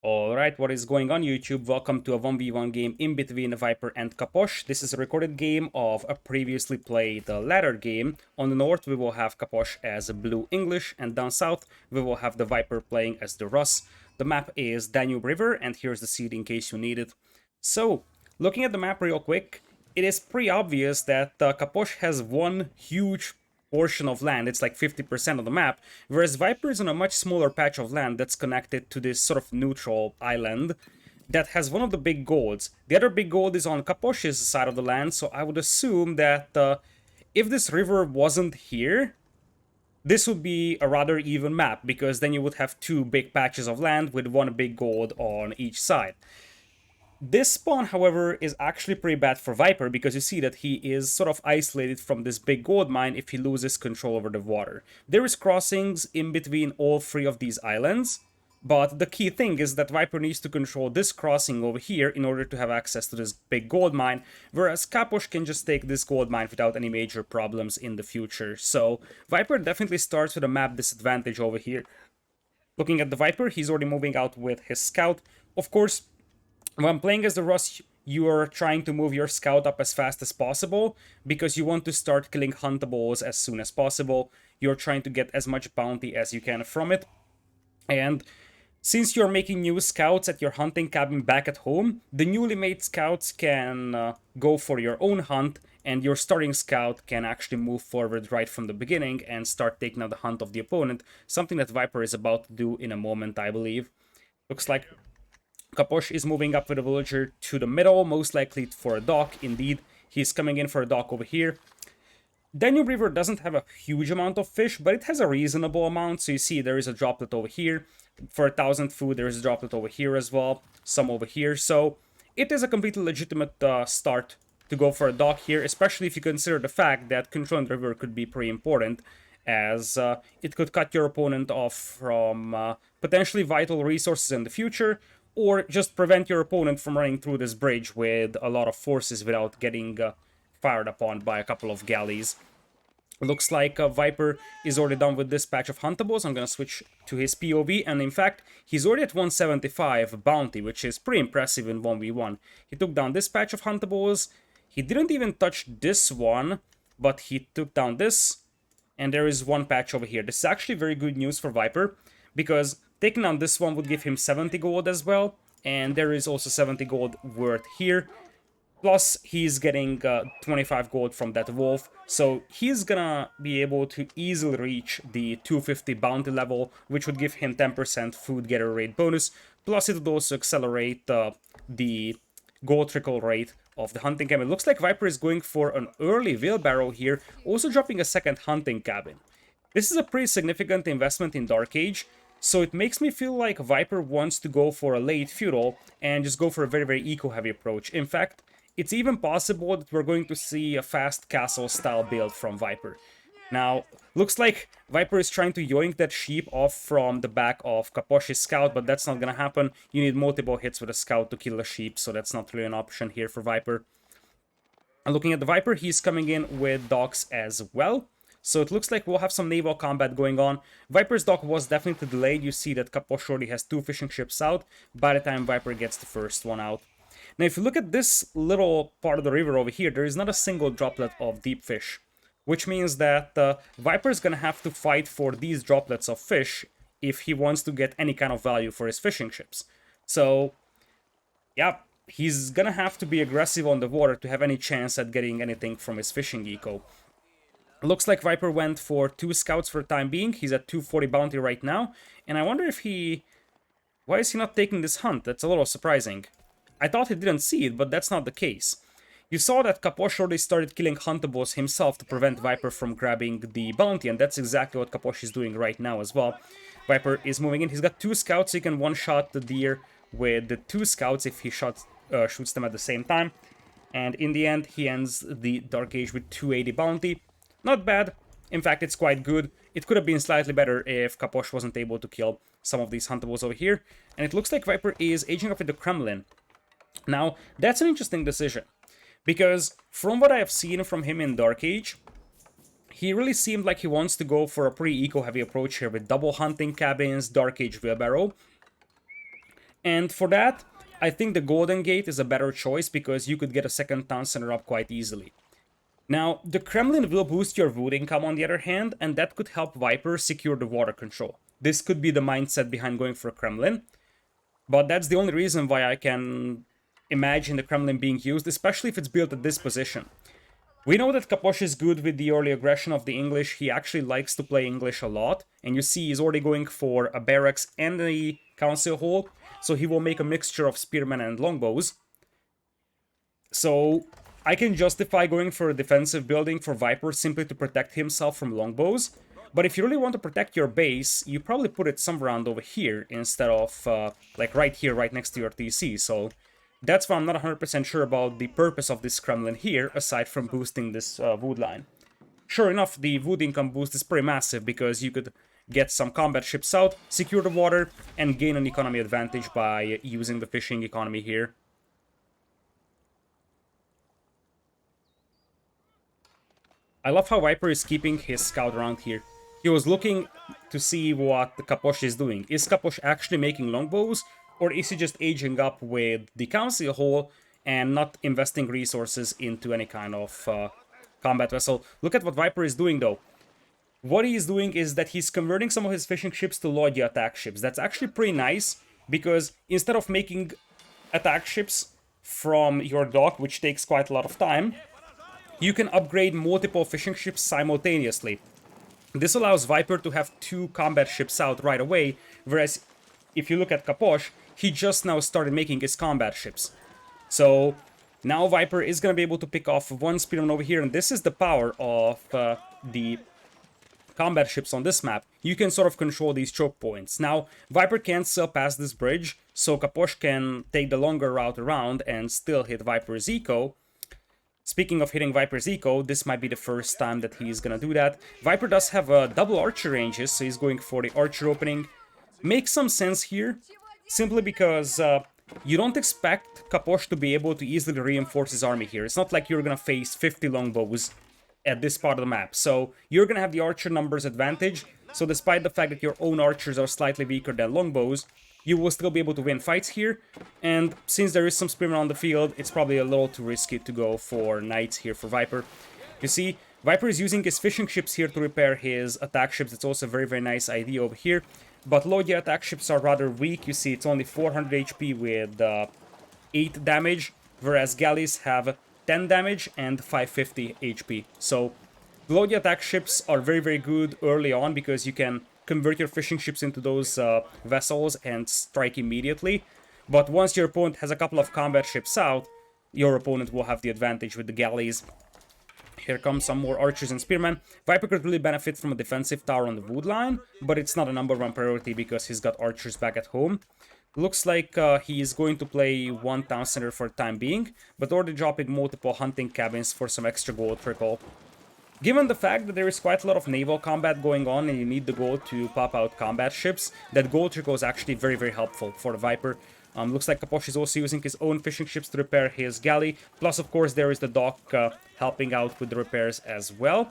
Alright, what is going on YouTube? Welcome to a 1v1 game in between Viper and Capoch. This is a recorded game of a previously played ladder game. On the north we will have Capoch as Blue English, and down south we will have the Viper playing as the Rus. The map is Danube River, and here's the seed in case you need it. So, looking at the map real quick, it is pretty obvious that Capoch has one huge portion of land. It's like 50% of the map, whereas Viper is on a much smaller patch of land that's connected to this sort of neutral island that has one of the big golds. The other big gold is on Capoch's side of the land, so I would assume that if this river wasn't here, this would be a rather even map, because then you would have two big patches of land with one big gold on each side. This spawn, however, is actually pretty bad for Viper, because you see that he is sort of isolated from this big gold mine if he loses control over the water. There is crossings in between all three of these islands, but the key thing is that Viper needs to control this crossing over here in order to have access to this big gold mine, whereas Capoch can just take this gold mine without any major problems in the future. So Viper definitely starts with a map disadvantage over here. Looking at the Viper, he's already moving out with his scout. Of course, when playing as the Rus, you are trying to move your scout up as fast as possible, because you want to start killing huntables as soon as possible. You're trying to get as much bounty as you can from it. And since you're making new scouts at your hunting cabin back at home, the newly made scouts can go for your own hunt, and your starting scout can actually move forward right from the beginning and start taking out the hunt of the opponent, something that Viper is about to do in a moment, I believe. Looks like Capoch is moving up with a villager to the middle, most likely for a dock. Indeed, he's coming in for a dock over here. Danube River doesn't have a huge amount of fish, but it has a reasonable amount. So you see there is a droplet over here. For 1,000 food, there is a droplet over here as well. Some over here. So it is a completely legitimate start to go for a dock here, especially if you consider the fact that controlling the river could be pretty important, as it could cut your opponent off from potentially vital resources in the future, or just prevent your opponent from running through this bridge with a lot of forces without getting fired upon by a couple of galleys. Looks like Viper is already done with this patch of huntables. I'm gonna switch to his POV, and in fact, he's already at 175 bounty, which is pretty impressive in 1v1. He took down this patch of huntables. He didn't even touch this one, but he took down this, and there is one patch over here. This is actually very good news for Viper, because taking down this one would give him 70 gold as well, and there is also 70 gold worth here. Plus, he's getting 25 gold from that wolf, so he's gonna be able to easily reach the 250 bounty level, which would give him 10% food getter rate bonus. Plus, it would also accelerate the gold trickle rate of the hunting cabin. It looks like Viper is going for an early wheelbarrow here, also dropping a second hunting cabin. This is a pretty significant investment in Dark Age, so it makes me feel like Viper wants to go for a late feudal and just go for a very, very eco-heavy approach. In fact, it's even possible that we're going to see a fast castle-style build from Viper. Now, looks like Viper is trying to yoink that sheep off from the back of Capoch's scout, but that's not gonna happen. You need multiple hits with a scout to kill a sheep, so that's not really an option here for Viper. And looking at the Viper, he's coming in with docks as well. So it looks like we'll have some naval combat going on. Viper's dock was definitely delayed. You see that Capoch already has two fishing ships out by the time Viper gets the first one out. Now, if you look at this little part of the river over here, there is not a single droplet of deep fish, which means that Viper is going to have to fight for these droplets of fish if he wants to get any kind of value for his fishing ships. So, yeah, he's going to have to be aggressive on the water to have any chance at getting anything from his fishing eco. Looks like Viper went for 2 scouts for the time being. He's at 240 bounty right now, and I wonder if he... Why is he not taking this hunt? That's a little surprising. I thought he didn't see it, but that's not the case. You saw that Capoch already started killing huntables himself to prevent Viper from grabbing the bounty, and that's exactly what Capoch is doing right now as well. Viper is moving in. He's got 2 scouts, so he can one-shot the deer with the 2 scouts if he shoots them at the same time. And in the end, he ends the Dark Age with 280 bounty. Not bad. In fact, it's quite good. It could have been slightly better if Capoch wasn't able to kill some of these huntables over here. And it looks like Viper is aging up with the Kremlin. Now, that's an interesting decision, because from what I have seen from him in Dark Age, he really seemed like he wants to go for a pretty eco-heavy approach here with double hunting cabins, Dark Age wheelbarrow. And for that, I think the Golden Gate is a better choice because you could get a second town center up quite easily. Now, the Kremlin will boost your wood income on the other hand, and that could help Viper secure the water control. This could be the mindset behind going for Kremlin, but that's the only reason why I can imagine the Kremlin being used, especially if it's built at this position. We know that Capoch is good with the early aggression of the English. He actually likes to play English a lot, and you see he's already going for a barracks and a council hall, so he will make a mixture of spearmen and longbows. So I can justify going for a defensive building for Viper simply to protect himself from longbows. But if you really want to protect your base, you probably put it somewhere around over here instead of like right here, right next to your TC. So that's why I'm not 100% sure about the purpose of this Kremlin here, aside from boosting this wood line. Sure enough, the wood income boost is pretty massive because you could get some combat ships out, secure the water, and gain an economy advantage by using the fishing economy here. I love how Viper is keeping his scout around here. He was looking to see what Capoch is doing. Is Capoch actually making longbows, or is he just aging up with the council hall and not investing resources into any kind of combat vessel? Look at what Viper is doing though. What he is doing is that he's converting some of his fishing ships to Lodya attack ships. That's actually pretty nice, because instead of making attack ships from your dock, which takes quite a lot of time, you can upgrade multiple fishing ships simultaneously. This allows Viper to have 2 combat ships out right away, whereas if you look at Capoch, he just now started making his combat ships. So now Viper is going to be able to pick off 1 spearman over here, and this is the power of the combat ships on this map. You can sort of control these choke points. Now, Viper can't sail past this bridge, so Capoch can take the longer route around and still hit Viper's eco. Speaking of hitting Viper's eco, this might be the first time that he's gonna do that. Viper does have double archer ranges, so he's going for the archer opening. Makes some sense here, simply because you don't expect Capoch to be able to easily reinforce his army here. It's not like you're gonna face 50 longbows at this part of the map, so you're gonna have the archer numbers advantage. So despite the fact that your own archers are slightly weaker than longbows, you will still be able to win fights here, and since there is some spearmen on the field, it's probably a little too risky to go for knights here for Viper. You see, Viper is using his fishing ships here to repair his attack ships. It's also a very, very nice idea over here, but Lodya attack ships are rather weak. You see, it's only 400 HP with 8 damage, whereas galleys have 10 damage and 550 HP. So Lodya attack ships are very, very good early on because you can convert your fishing ships into those vessels and strike immediately. But once your opponent has a couple of combat ships out, your opponent will have the advantage with the galleys. Here comes some more archers and spearmen. Viper could really benefit from a defensive tower on the wood line, but it's not a #1 priority because he's got archers back at home. Looks like he's going to play 1 town center for the time being, but already dropping multiple hunting cabins for some extra gold trickle. Given the fact that there is quite a lot of naval combat going on and you need the gold to pop out combat ships, that gold trickle is actually very, very helpful for the Viper. Looks like Capoch is also using his own fishing ships to repair his galley. Plus, of course, there is the dock helping out with the repairs as well.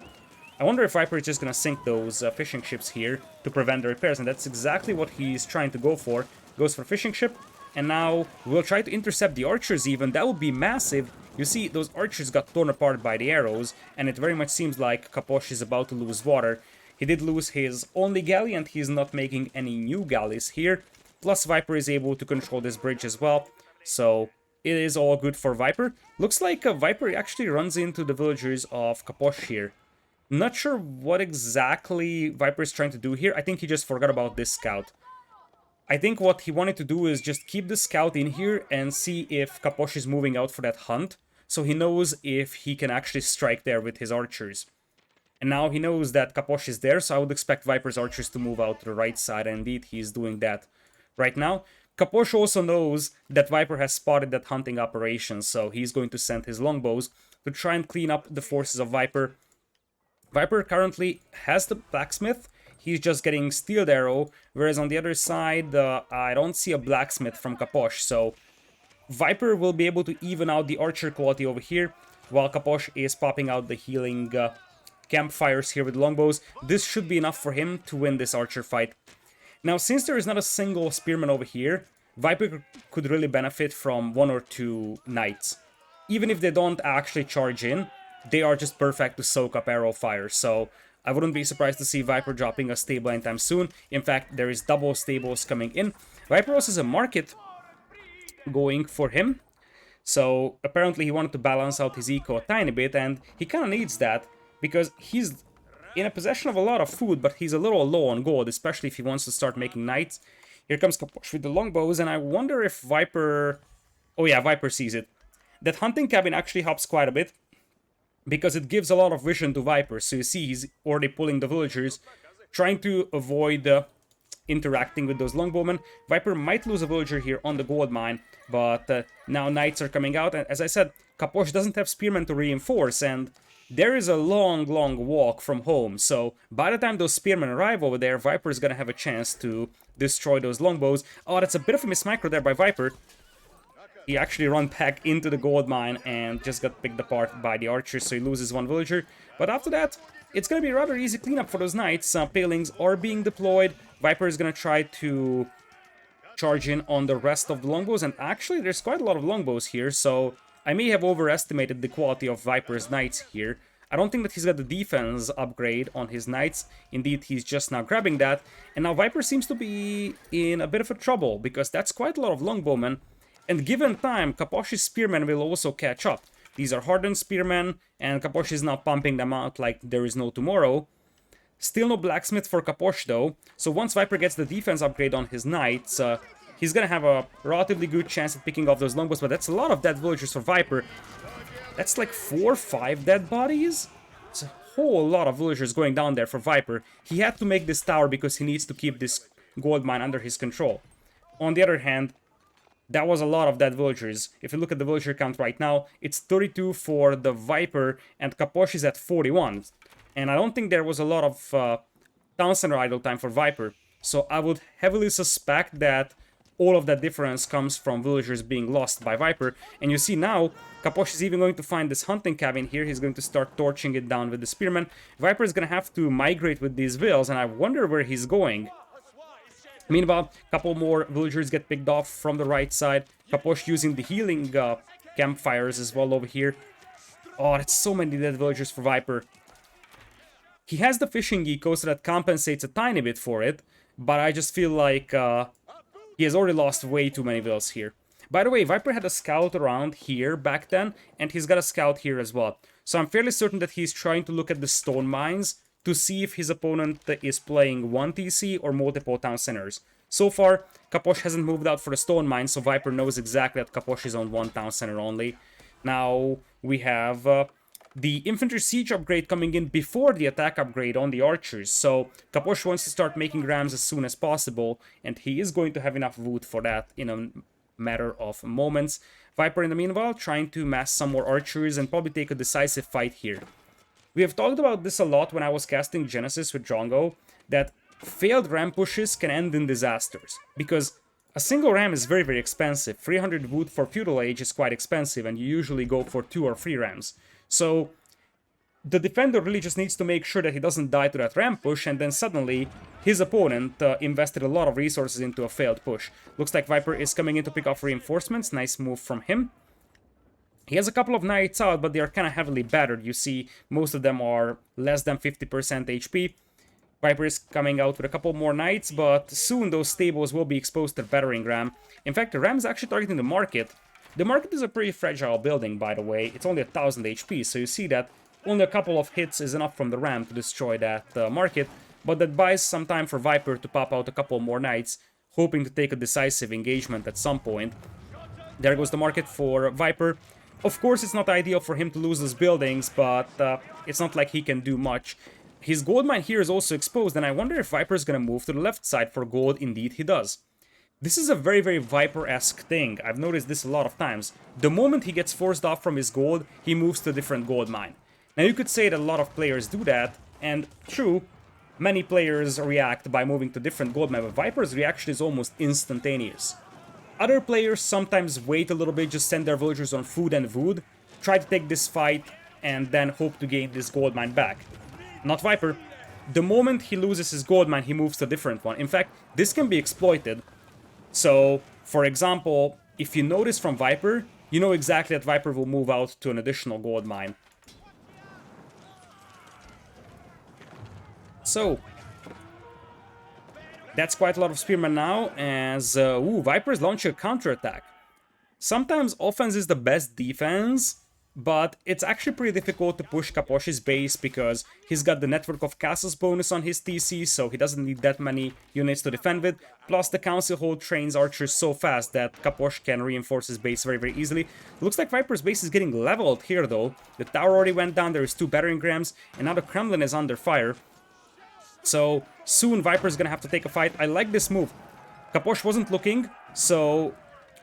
I wonder if Viper is just going to sink those fishing ships here to prevent the repairs, and that's exactly what he's trying to go for. Goes for fishing ship, and now we'll try to intercept the archers even. That would be massive. You see, those archers got torn apart by the arrows, and it very much seems like Capoch is about to lose water. He did lose his only galley, and he's not making any new galleys here. Plus, Viper is able to control this bridge as well, so it is all good for Viper. Looks like Viper actually runs into the villagers of Capoch here. Not sure what exactly Viper is trying to do here. I think he just forgot about this scout. I think what he wanted to do is just keep the scout in here and see if Capoch is moving out for that hunt, so he knows if he can actually strike there with his archers. And now he knows that Capoch is there, so I would expect Viper's archers to move out to the right side, and indeed he's doing that right now. Capoch also knows that Viper has spotted that hunting operation, so he's going to send his longbows to try and clean up the forces of Viper. Viper currently has the blacksmith. He's just getting steeled arrow, whereas on the other side, I don't see a blacksmith from Capoch, so Viper will be able to even out the archer quality over here, while Capoch is popping out the healing campfires here with longbows. This should be enough for him to win this archer fight. Now, since there is not a single spearman over here, Viper could really benefit from 1 or 2 knights. Even if they don't actually charge in, they are just perfect to soak up arrow fire, so I wouldn't be surprised to see Viper dropping a stable anytime soon. In fact, there is double stables coming in. Viper also has a market going for him, so apparently he wanted to balance out his eco a tiny bit, and he kind of needs that, because he's in a possession of a lot of food, but he's a little low on gold, especially if he wants to start making knights. Here comes Capoch with the longbows, and I wonder if Viper... Oh yeah, Viper sees it. That hunting cabin actually helps quite a bit, because it gives a lot of vision to Viper. So you see he's already pulling the villagers, trying to avoid interacting with those longbowmen. Viper might lose a villager here on the gold mine, but now knights are coming out, and as I said, Capoch doesn't have spearmen to reinforce, and there is a long walk from home, so by the time those spearmen arrive over there, Viper is gonna have a chance to destroy those longbows. Oh, that's a bit of a mismicro there by Viper. He actually ran back into the gold mine and just got picked apart by the archers, so he loses one villager. But after that, it's gonna be a rather easy cleanup for those knights. Palings are being deployed. Viper is gonna try to charge in on the rest of the longbows, and actually there's quite a lot of longbows here, so I may have overestimated the quality of Viper's knights here. I don't think that he's got the defense upgrade on his knights. Indeed, he's just now grabbing that, and now Viper seems to be in a bit of a trouble, because that's quite a lot of longbowmen, and given time, Capoch's spearmen will also catch up. These are hardened spearmen, and Capoch is now pumping them out like there is no tomorrow. Still no blacksmith for Capoch though, so once Viper gets the defense upgrade on his knights, he's gonna have a relatively good chance at picking off those longbows, but that's a lot of dead villagers for Viper. That's like 4 or 5 dead bodies? It's a whole lot of villagers going down there for Viper. He had to make this tower because he needs to keep this gold mine under his control. On the other hand, that was a lot of dead villagers. If you look at the villager count right now, it's 32 for the Viper, and Capoch is at 41. And I don't think there was a lot of town center idle time for Viper. So I would heavily suspect that all of that difference comes from villagers being lost by Viper. And you see now, Capoch is even going to find this hunting cabin here. He's going to start torching it down with the spearmen. Viper is going to have to migrate with these vills, and I wonder where he's going. Meanwhile, a couple more villagers get picked off from the right side. Capoch using the healing campfires as well over here. Oh, that's so many dead villagers for Viper. He has the fishing eco, so that compensates a tiny bit for it, but I just feel like he has already lost way too many vills here. By the way, Viper had a scout around here back then, and he's got a scout here as well. So I'm fairly certain that he's trying to look at the stone mines to see if his opponent is playing 1 TC or multiple town centers. So far, Capoch hasn't moved out for the stone mine, so Viper knows exactly that Capoch is on 1 town center only. Now we have the infantry siege upgrade coming in before the attack upgrade on the archers, so Capoch wants to start making rams as soon as possible, and he is going to have enough wood for that in a matter of moments. Viper in the meanwhile trying to mass some more archers and probably take a decisive fight here. We have talked about this a lot when I was casting Genesis with Drongo, that failed ram pushes can end in disasters, because a single ram is very expensive. 300 wood for feudal age is quite expensive, and you usually go for 2 or 3 rams. So the defender really just needs to make sure that he doesn't die to that ram push, and then suddenly his opponent invested a lot of resources into a failed push. Looks like Viper is coming in to pick off reinforcements. Nice move from him. He has a couple of knights out, but they are kind of heavily battered. You see, most of them are less than 50% HP. Viper is coming out with a couple more knights, but soon those stables will be exposed to battering ram. In fact, the ram is actually targeting the market. The market is a pretty fragile building, by the way. It's only 1000 HP, so you see that only a couple of hits is enough from the ram to destroy that market, but that buys some time for Viper to pop out a couple more knights, hoping to take a decisive engagement at some point. There goes the market for Viper. Of course, it's not ideal for him to lose those buildings, but it's not like he can do much. His gold mine here is also exposed, and I wonder if Viper is going to move to the left side for gold. Indeed, he does. This is a very Viper-esque thing. I've noticed this a lot of times. The moment he gets forced off from his gold, he moves to a different gold mine. Now, you could say that a lot of players do that, and true, many players react by moving to different gold mine, but Viper's reaction is almost instantaneous. Other players sometimes wait a little bit, just send their villagers on food and wood, try to take this fight, and then hope to gain this gold mine back. Not Viper. The moment he loses his gold mine, he moves to a different one. In fact, this can be exploited. So, For example, if you notice from Viper, you know exactly that Viper will move out to an additional gold mine. So, that's quite a lot of spearmen now, as Viper is launching a counterattack. Sometimes offense is the best defense, but it's actually pretty difficult to push Capoch's base because he's got the network of castles bonus on his TC, so he doesn't need that many units to defend with. Plus the council hold trains archers so fast that Capoch can reinforce his base very, very easily. Looks like Viper's base is getting leveled here though. The tower already went down, there is 2 battering rams, and now the Kremlin is under fire. So soon Viper's gonna have to take a fight. I like this move. Capoch wasn't looking, so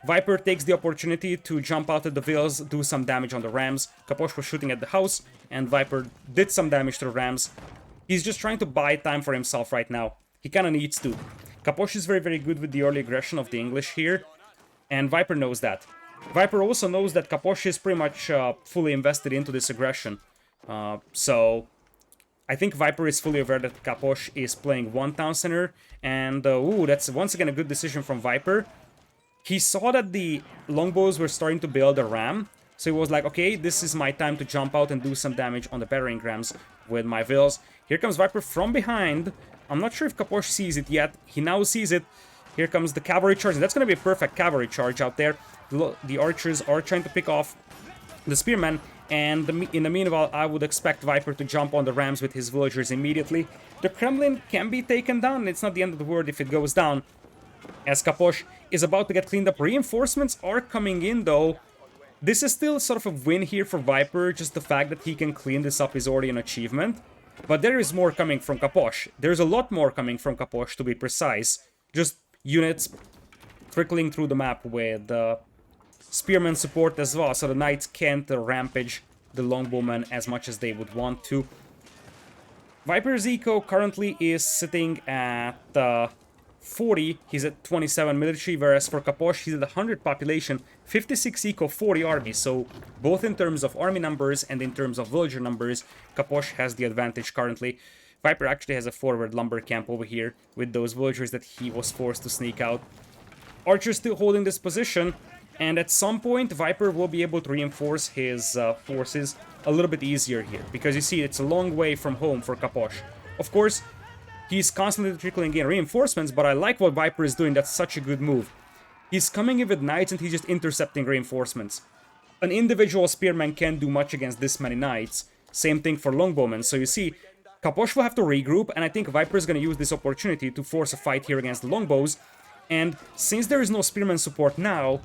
Viper takes the opportunity to jump out at the villas, do some damage on the rams. Capoch was shooting at the house, and Viper did some damage to the rams. He's just trying to buy time for himself right now. He kinda needs to. Capoch is very, very good with the early aggression of the English here, and Viper knows that. Viper also knows that Capoch is pretty much fully invested into this aggression. So I think Viper is fully aware that Capoch is playing one town center, and that's once again a good decision from Viper. He saw that the longbows were starting to build a ram, so he was like, okay, this is my time to jump out and do some damage on the battering rams with my vills. Here comes Viper from behind. I'm not sure if Capoch sees it yet. He now sees it. Here comes the cavalry charge. That's going to be a perfect cavalry charge out there. The archers are trying to pick off the spearmen, and in the meanwhile, I would expect Viper to jump on the rams with his villagers immediately. The Kremlin can be taken down. It's not the end of the world if it goes down, as Capoch is about to get cleaned up. Reinforcements are coming in, though. This is still sort of a win here for Viper. Just the fact that he can clean this up is already an achievement. But there is more coming from Capoch. There's a lot more coming from Capoch, to be precise. Just units trickling through the map with spearman support as well, so the knights can't rampage the longbowmen as much as they would want to. Viper's eco currently is sitting at 40, he's at 27 military, whereas for Capoch he's at 100 population, 56 eco, 40 army, so both in terms of army numbers and in terms of villager numbers, Capoch has the advantage currently. Viper actually has a forward lumber camp over here with those villagers that he was forced to sneak out. Archer's still holding this position, and at some point Viper will be able to reinforce his forces a little bit easier here, because you see it's a long way from home for Capoch. Of course, he's constantly trickling in reinforcements, but I like what Viper is doing. That's such a good move. He's coming in with knights and he's just intercepting reinforcements. An individual spearman can't do much against this many knights. Same thing for longbowmen. So you see, Capoch will have to regroup, and I think Viper is going to use this opportunity to force a fight here against the longbows. And since there is no spearman support now,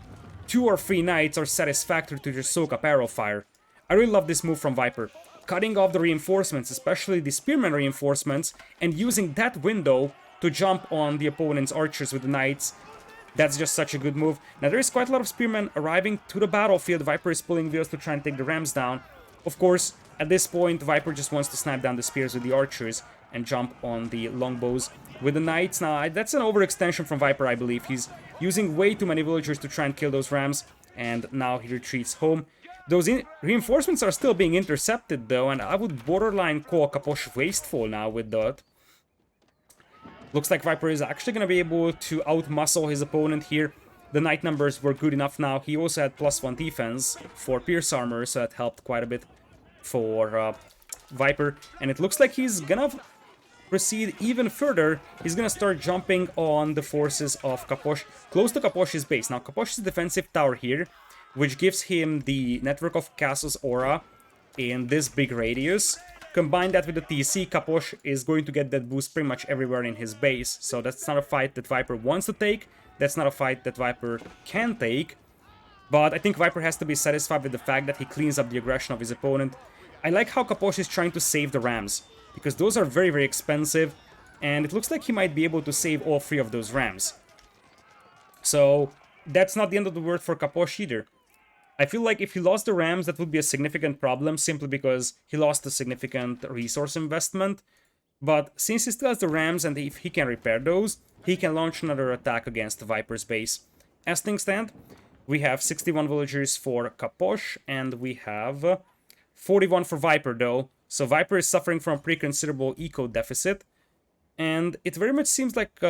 2 or 3 knights are satisfactory to just soak up arrow fire. I really love this move from Viper. Cutting off the reinforcements, especially the spearman reinforcements, and using that window to jump on the opponent's archers with the knights. That's just such a good move. Now there is quite a lot of spearmen arriving to the battlefield. Viper is pulling wheels to try and take the rams down. Of course, at this point, Viper just wants to snipe down the spears with the archers and jump on the longbows with the knights. Now, that's an overextension from Viper, I believe. He's using way too many villagers to try and kill those rams, and now he retreats home. Those reinforcements are still being intercepted, though, and I would borderline call Capoch wasteful now with that. Looks like Viper is actually going to be able to outmuscle his opponent here. The knight numbers were good enough now. He also had +1 defense for pierce armor, so that helped quite a bit for Viper. And it looks like he's gonna proceed even further. He's gonna start jumping on the forces of Capoch, close to Capoch's base. Now, Capoch's defensive tower here, which gives him the network of castles aura in this big radius. Combine that with the TC, Capoch is going to get that boost pretty much everywhere in his base. So that's not a fight that Viper wants to take. That's not a fight that Viper can take. But I think Viper has to be satisfied with the fact that he cleans up the aggression of his opponent. I like how Capoch is trying to save the rams, because those are very, very expensive, and it looks like he might be able to save all 3 of those rams. So that's not the end of the world for Capoch either. I feel like if he lost the rams, that would be a significant problem, simply because he lost a significant resource investment. But since he still has the rams, and if he can repair those, he can launch another attack against Viper's base. As things stand, we have 61 villagers for Capoch, and we have 41 for Viper, though. So Viper is suffering from a pretty considerable eco deficit. And it very much seems like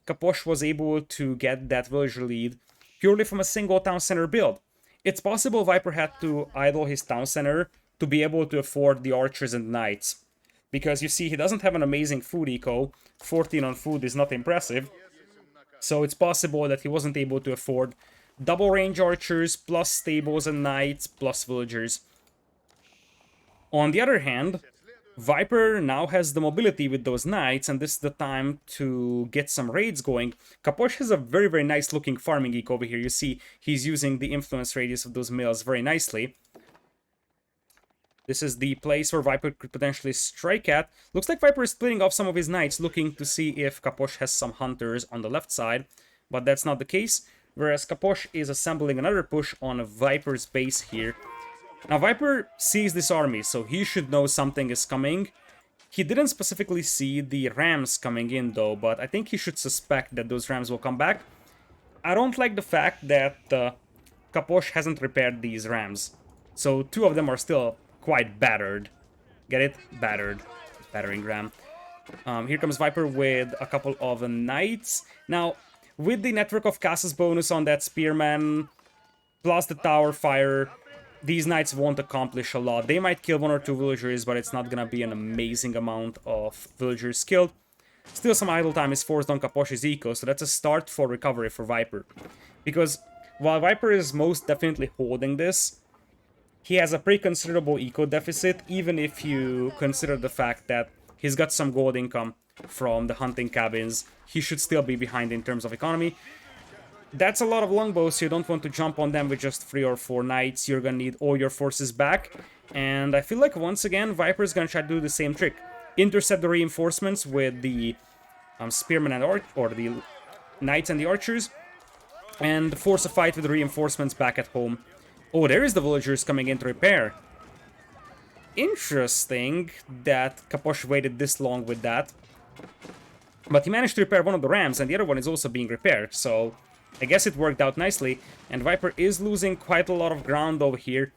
Capoch was able to get that villager lead purely from a single town center build. It's possible Viper had to idle his town center to be able to afford the archers and knights. Because you see, he doesn't have an amazing food eco. 14 on food is not impressive. So it's possible that he wasn't able to afford double range archers, plus stables and knights, plus villagers. On the other hand, Viper now has the mobility with those knights, and this is the time to get some raids going. Capoch has a very, very nice looking farming eco over here. You see, he's using the influence radius of those mills very nicely. This is the place where Viper could potentially strike at. Looks like Viper is splitting off some of his knights, looking to see if Capoch has some hunters on the left side. But that's not the case, whereas Capoch is assembling another push on Viper's base here. Now, Viper sees this army, so he should know something is coming. He didn't specifically see the rams coming in, though, but I think he should suspect that those rams will come back. I don't like the fact that Capoch hasn't repaired these rams. So, two of them are still quite battered. Get it? Battered. Battering ram. Here comes Viper with a couple of knights. Now, with the network of castles bonus on that spearman, plus the tower fire, these knights won't accomplish a lot. They might kill one or two villagers, but it's not gonna be an amazing amount of villagers killed. Still, some idle time is forced on Capoch's eco, so that's a start for recovery for Viper. Because while Viper is most definitely holding this, he has a pretty considerable eco deficit, even if you consider the fact that he's got some gold income from the hunting cabins. He should still be behind in terms of economy. That's a lot of longbows, so you don't want to jump on them with just 3 or 4 knights. You're gonna need all your forces back. And I feel like once again, Viper's gonna try to do the same trick. Intercept the reinforcements with the spearmen and or the knights and the archers. And force a fight with the reinforcements back at home. Oh, there is the villagers coming in to repair. Interesting that Capoch waited this long with that. But he managed to repair one of the rams, and the other one is also being repaired, so I guess it worked out nicely. And Viper is losing quite a lot of ground over here.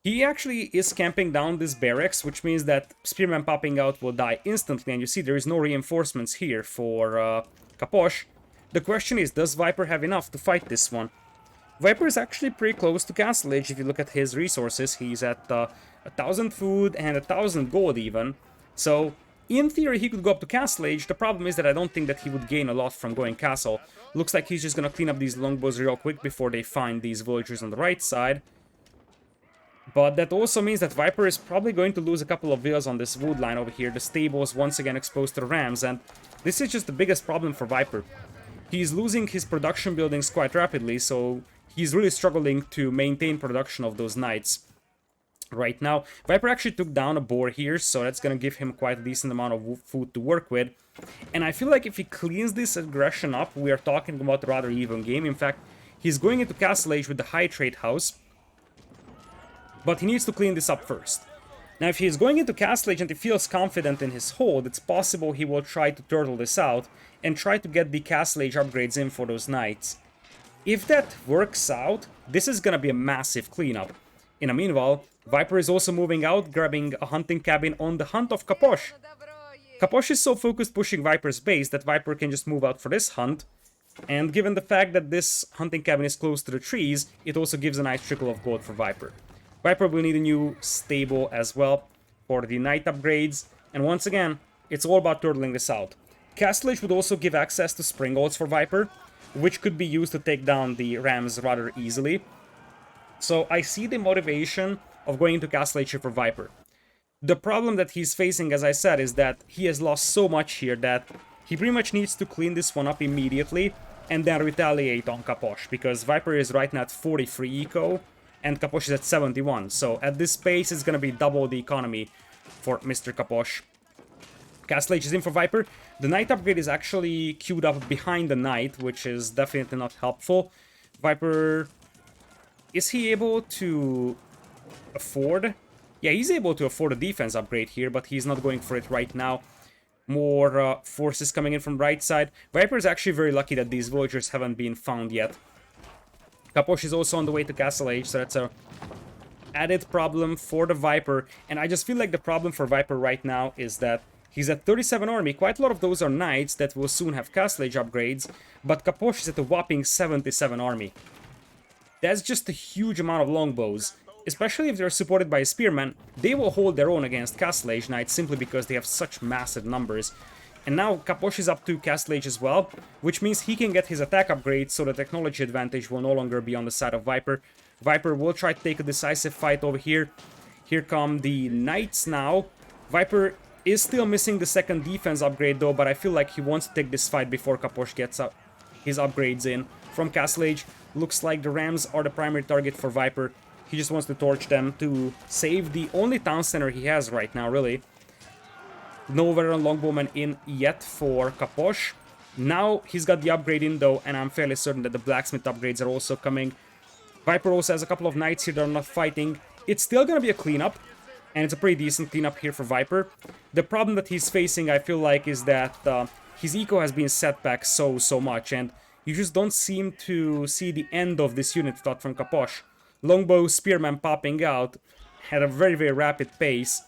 He actually is camping down this barracks, which means that spearmen popping out will die instantly, and you see there is no reinforcements here for Capoch. The question is, does Viper have enough to fight this one? Viper is actually pretty close to Castle Age if you look at his resources. He's at 1,000 food and 1,000 gold even. So, in theory, he could go up to Castle Age. The problem is that I don't think that he would gain a lot from going Castle. Looks like he's just gonna clean up these longbows real quick before they find these villagers on the right side. But that also means that Viper is probably going to lose a couple of villas on this wood line over here. The stables once again exposed to the rams, and this is just the biggest problem for Viper. He's losing his production buildings quite rapidly, so he's really struggling to maintain production of those knights right now. Viper actually took down a boar here, so that's gonna give him quite a decent amount of food to work with. And I feel like if he cleans this aggression up, we are talking about a rather even game. In fact, he's going into Castle Age with the high trade house, but he needs to clean this up first. Now, if he's going into Castle Age and he feels confident in his hold, it's possible he will try to turtle this out and try to get the Castle Age upgrades in for those knights. If that works out, this is gonna be a massive cleanup. In the meanwhile, Viper is also moving out, grabbing a hunting cabin on the hunt of Capoch. Capoch is so focused pushing Viper's base that Viper can just move out for this hunt. And given the fact that this hunting cabin is close to the trees, it also gives a nice trickle of gold for Viper. Viper will need a new stable as well for the knight upgrades. And once again, it's all about turtling this out. Castle Age would also give access to springolds for Viper, which could be used to take down the rams rather easily. So I see the motivation of going into Castle Age for Viper. The problem that he's facing, as I said, is that he has lost so much here that he pretty much needs to clean this one up immediately and then retaliate on Capoch, because Viper is right now at 43 eco and Capoch is at 71. So at this pace, it's gonna be double the economy for Mr. Capoch. Castle Age is in for Viper. The knight upgrade is actually queued up behind the knight, which is definitely not helpful. Viper, is he able to afford? Yeah, he's able to afford a defense upgrade here, but he's not going for it right now. More forces coming in from right side. Viper is actually very lucky that these villagers haven't been found yet. Capoch is also on the way to Castle Age, so that's a added problem for the Viper. And I just feel like the problem for Viper right now is that He's at 37 army, quite a lot of those are knights that will soon have castle age upgrades, but Capoch is at a whopping 77 army. That's just a huge amount of longbows. Especially if they're supported by spearmen, they will hold their own against castle age knights simply because they have such massive numbers. And now Capoch is up to castle age as well, which means he can get his attack upgrade, so the technology advantage will no longer be on the side of Viper. Viper will try to take a decisive fight over here. Here come the knights now. Viper is still missing the second defense upgrade though, but I feel like he wants to take this fight before Capoch gets up his upgrades in. From castle age, looks like the rams are the primary target for Viper. He just wants to torch them to save the only town center he has right now, really. No veteran longbowman in yet for Capoch. Now he's got the upgrade in though, and I'm fairly certain that the blacksmith upgrades are also coming. Viper also has a couple of knights here that are not fighting. It's still gonna be a cleanup, and it's a pretty decent cleanup here for Viper. The problem that he's facing, I feel like, is that his eco has been set back so much, and you just don't seem to see the end of this unit thought from Capoch. Longbow spearmen popping out at a very rapid pace.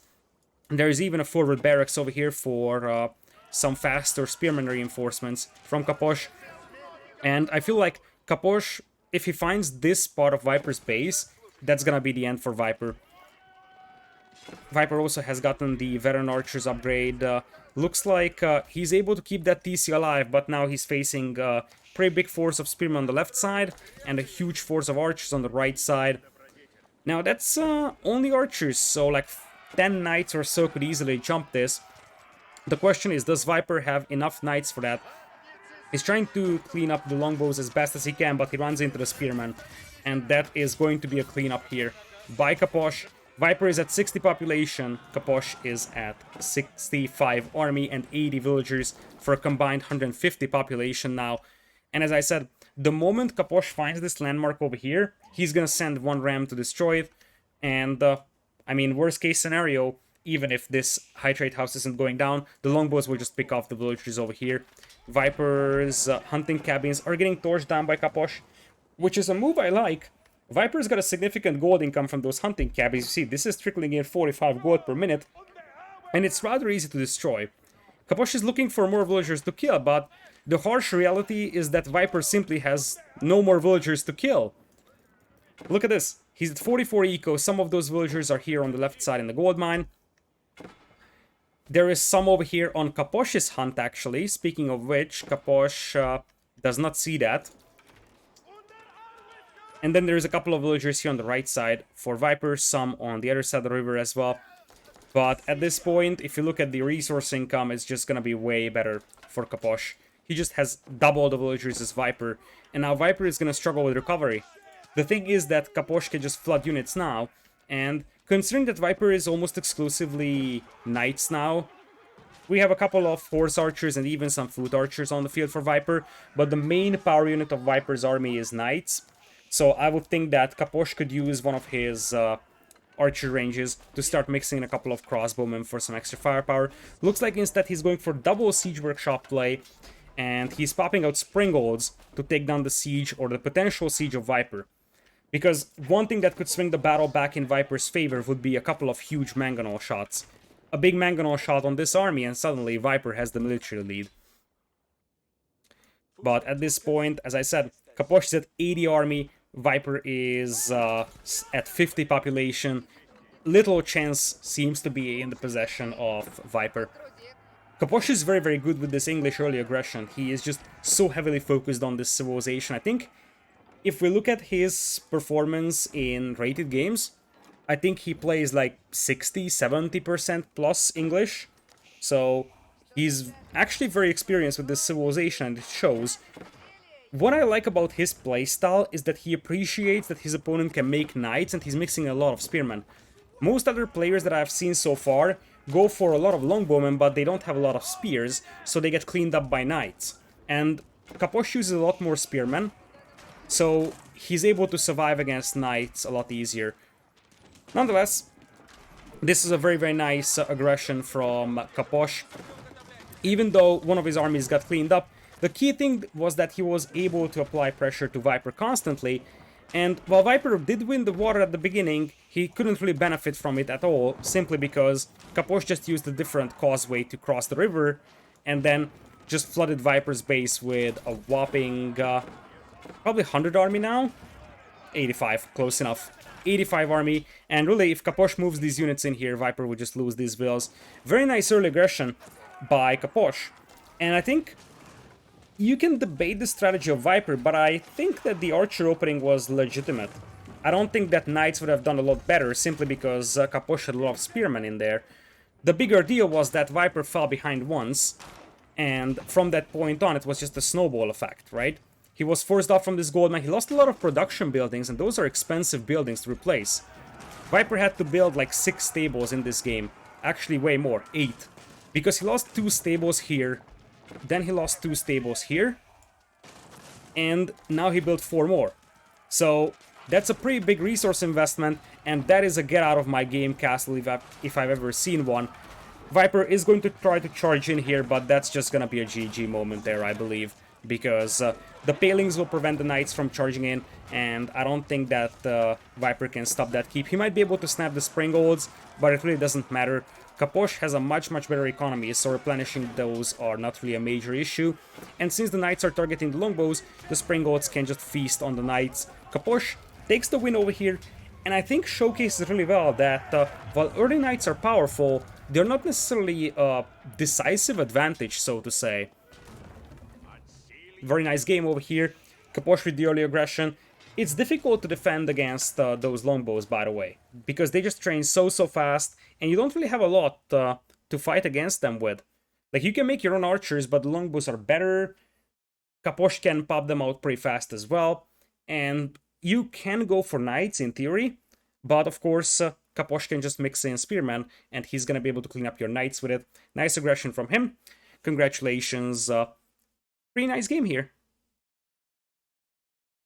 There's even a forward barracks over here for some faster spearmen reinforcements from Capoch. And I feel like Capoch, if he finds this part of Viper's base, that's gonna be the end for Viper. Viper also has gotten the veteran archers upgrade. Looks like he's able to keep that TC alive, but now he's facing pretty big force of spearmen on the left side and a huge force of archers on the right side. Now that's only archers, so like 10 knights or so could easily jump this. The question is, does Viper have enough knights for that? He's trying to clean up the longbows as best as he can, but he runs into the spearmen, and that is going to be a cleanup here by Capoch. Viper is at 60 population, Capoch is at 65 army and 80 villagers for a combined 150 population now. And as I said, the moment Capoch finds this landmark over here, he's gonna send one ram to destroy it. And, I mean, worst case scenario, even if this high trade house isn't going down, the longbows will just pick off the villagers over here. Viper's hunting cabins are getting torched down by Capoch, which is a move I like. Viper's got a significant gold income from those hunting cabins. You see, this is trickling in 45 gold per minute, and it's rather easy to destroy. Capoch is looking for more villagers to kill, but the harsh reality is that Viper simply has no more villagers to kill. Look at this. He's at 44 eco. Some of those villagers are here on the left side in the gold mine. There is some over here on Capoch's hunt, actually. Speaking of which, Capoch does not see that. And then there's a couple of villagers here on the right side for Viper, some on the other side of the river as well. But at this point, if you look at the resource income, it's just gonna be way better for Capoch. He just has double the villagers as Viper, and now Viper is gonna struggle with recovery. The thing is that Capoch can just flood units now, and considering that Viper is almost exclusively knights now, we have a couple of horse archers and even some foot archers on the field for Viper, but the main power unit of Viper's army is knights. So I would think that Capoch could use one of his archer ranges to start mixing in a couple of crossbowmen for some extra firepower. Looks like instead he's going for double siege workshop play, and he's popping out springolds to take down the siege or the potential siege of Viper. Because one thing that could swing the battle back in Viper's favor would be a couple of huge mangonel shots. A big mangonel shot on this army and suddenly Viper has the military lead. But at this point, as I said, Capoch is at 80 army, Viper is at 50 population. Little chance seems to be in the possession of Viper. Capoch is very good with this English early aggression. He is just so heavily focused on this civilization. I think if we look at his performance in rated games, I think he plays like 60-70% plus English. So he's actually very experienced with this civilization, and it shows. What I like about his playstyle is that he appreciates that his opponent can make knights, and he's mixing a lot of spearmen. Most other players that I've seen so far go for a lot of longbowmen, but they don't have a lot of spears, so they get cleaned up by knights. And Capoch uses a lot more spearmen, so he's able to survive against knights a lot easier. Nonetheless, this is a very nice aggression from Capoch. Even though one of his armies got cleaned up, the key thing was that he was able to apply pressure to Viper constantly, And while Viper did win the water at the beginning, he couldn't really benefit from it at all, simply because Capoch just used a different causeway to cross the river, and then just flooded Viper's base with a whopping, probably 100 army now? 85, close enough. 85 army, and really, if Capoch moves these units in here, Viper would just lose these villas. Very nice early aggression by Capoch, and I think you can debate the strategy of Viper, but I think that the archer opening was legitimate. I don't think that knights would have done a lot better, simply because Capoch had a lot of spearmen in there. The bigger deal was that Viper fell behind once, and from that point on, it was just a snowball effect, right? He was forced off from this gold mine. He lost a lot of production buildings, and those are expensive buildings to replace. Viper had to build like 6 stables in this game. Actually, way more, 8. Because he lost 2 stables here, then he lost 2 stables here, and now he built 4 more. So that's a pretty big resource investment, and that is a get out of my game castle if I've ever seen one. Viper is going to try to charge in here, but that's just gonna be a GG moment there, I believe, because the palings will prevent the knights from charging in, and I don't think that Viper can stop that keep. He might be able to snap the springolds, but it really doesn't matter. Capoch has a much better economy, so replenishing those are not really a major issue. And since the knights are targeting the longbows, the springolds can just feast on the knights. Capoch takes the win over here, and I think showcases really well that while early knights are powerful, they're not necessarily a decisive advantage, so to say. Very nice game over here. Capoch with the early aggression. It's difficult to defend against those longbows, by the way, because they just train so fast, and you don't really have a lot to fight against them with. Like, you can make your own archers, but the longbows are better. Capoch can pop them out pretty fast as well, and you can go for knights in theory, but of course Capoch can just mix in spearmen, and he's gonna be able to clean up your knights with it. Nice aggression from him. Congratulations. Pretty nice game here.